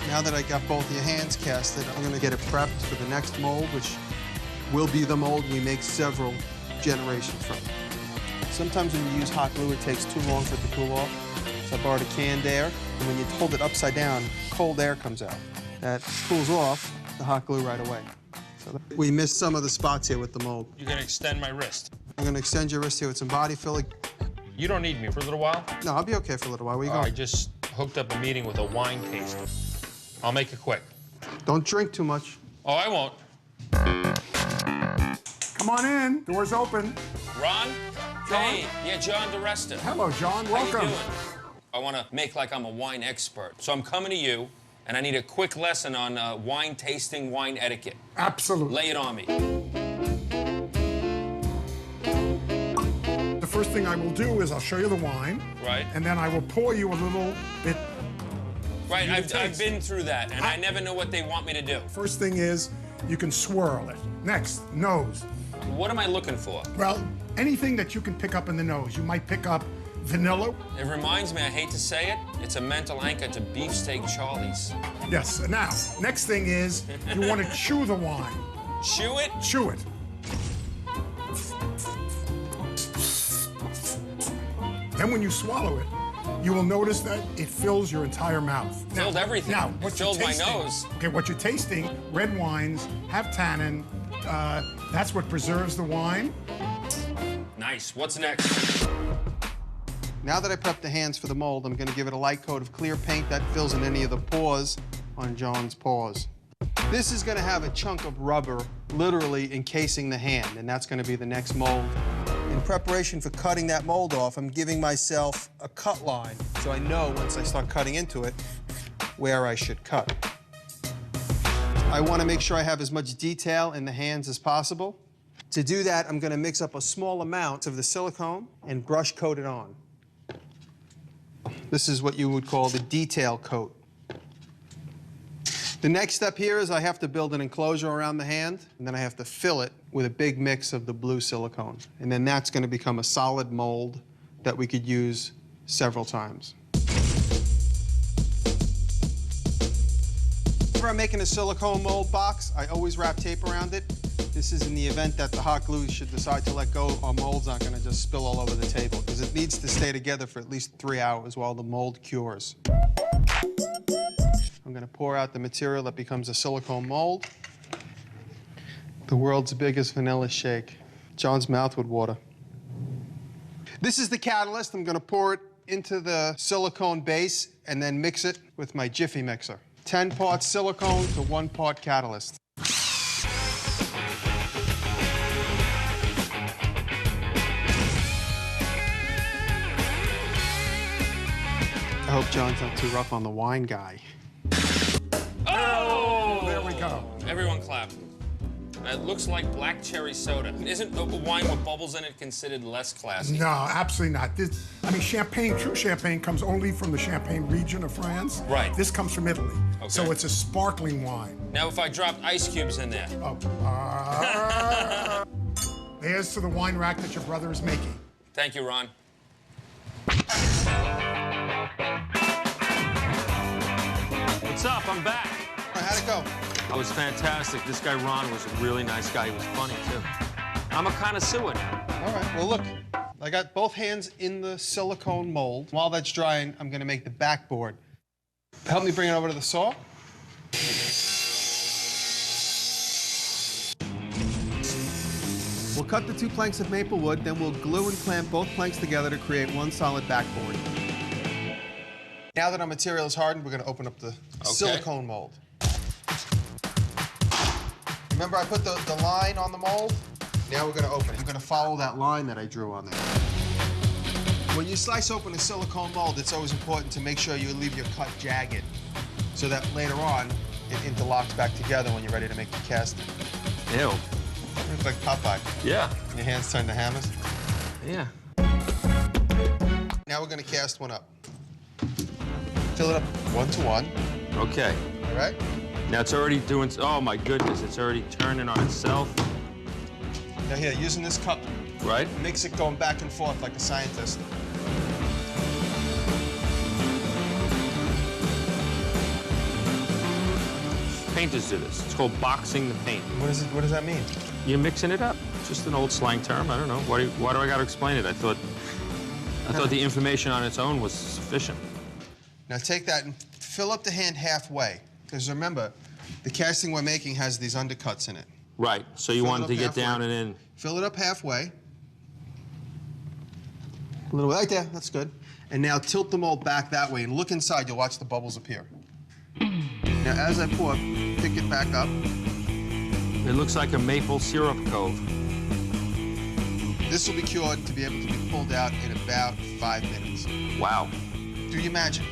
Now that I got both your hands casted, I'm gonna get it prepped for the next mold, which will be the mold we make several generations from. Sometimes when you use hot glue, it takes too long for it to cool off. So I borrowed a canned air, and when you hold it upside down, cold air comes out. That cools off the hot glue right away. So we missed some of the spots here with the mold. You're gonna extend my wrist. I'm gonna extend your wrist here with some body filling. You don't need me for a little while? No, I'll be okay for a little while. Where you going? I just hooked up a meeting with a wine taster. I'll make it quick. Don't drink too much. Oh, I won't. Come on in. Door's open. Ron? John? Hey, yeah, John Diresta. Hello, John. How Welcome. you doing? I want to make like I'm a wine expert. So I'm coming to you, and I need a quick lesson on wine tasting, wine etiquette. Absolutely. Lay it on me. The first thing I will do is I'll show you the wine. Right. And then I will pour you a little bit. Right, I've been through that, and I never know what they want me to do. First thing is you can swirl it. Next, nose. What am I looking for? Well, anything that you can pick up in the nose. You might pick up vanilla. It reminds me, I hate to say it, it's a mental anchor to Beefsteak Charlie's. Yes. Now, next thing is you want to chew the wine. Chew it? Chew it. Then when you swallow it, you will notice that it fills your entire mouth. Filled everything. Now, It what you're filled my tasting, nose. Okay, what you're tasting, red wines have tannin. That's what preserves the wine. Nice. What's next? Now that I prepped the hands for the mold, I'm gonna give it a light coat of clear paint that fills in any of the pores on John's paws. This is gonna have a chunk of rubber literally encasing the hand, and that's gonna be the next mold. In preparation for cutting that mold off, I'm giving myself a cut line so I know once I start cutting into it where I should cut. I wanna make sure I have as much detail in the hands as possible. To do that, I'm gonna mix up a small amount of the silicone and brush coat it on. This is what you would call the detail coat. The next step here is I have to build an enclosure around the hand, and then I have to fill it with a big mix of the blue silicone. And then that's gonna become a solid mold that we could use several times. Whenever I'm making a silicone mold box, I always wrap tape around it. This is in the event that the hot glue should decide to let go, our mold's not gonna just spill all over the table, because it needs to stay together for at least 3 hours while the mold cures. I'm gonna pour out the material that becomes a silicone mold. The world's biggest vanilla shake. John's mouth would water. This is the catalyst. I'm gonna pour it into the silicone base and then mix it with my Jiffy mixer. 10 parts silicone to 1 part catalyst. I hope John's not too rough on the wine guy. Oh! There we go. Everyone clap. It looks like black cherry soda. Isn't a wine with bubbles in it considered less classy? No, absolutely not. Champagne, true champagne comes only from the Champagne region of France. Right. This comes from Italy. Okay. So it's a sparkling wine. Now, if I dropped ice cubes in there. Oh. There's to the wine rack that your brother is making. Thank you, Ron. What's up? I'm back. How'd it go? It was fantastic. This guy, Ron, was a really nice guy. He was funny, too. I'm a connoisseur now. All right, well, look. I got both hands in the silicone mold. While that's drying, I'm gonna make the backboard. Help me bring it over to the saw. We'll cut the 2 planks of maple wood, then we'll glue and clamp both planks together to create one solid backboard. Now that our material is hardened, we're gonna open up the silicone mold. Remember I put the line on the mold? Now we're gonna open it. I'm gonna follow that line that I drew on there. When you slice open a silicone mold, it's always important to make sure you leave your cut jagged so that later on it interlocks back together when you're ready to make the casting. Ew. You look like Popeye. Yeah. Your hands turn to hammers. Yeah. Now we're gonna cast one up. Fill it up 1 to 1. Okay. All right? Now it's already doing, oh my goodness, it's already turning on itself. Now here, using this cup Right. Mix it going back and forth like a scientist. Painters do this. It's called boxing the paint. What does that mean? You're mixing it up. It's just an old slang term. I don't know. Why do I got to explain it? I thought the information on its own was sufficient. Now take that and fill up the hand halfway. Because remember, the casting we're making has these undercuts in it. Right. So you Fill wanted it to up get halfway. down and in. Fill it up halfway. A little bit right there. That's good. And now tilt the mold back that way and look inside. You'll watch the bubbles appear. Now, as I pour, pick it back up. It looks like a maple syrup cove. This will be cured to be able to be pulled out in about 5 minutes. Wow. Do your magic.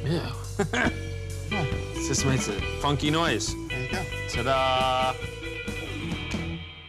Yeah. It just makes a funky noise. There you go. Ta-da!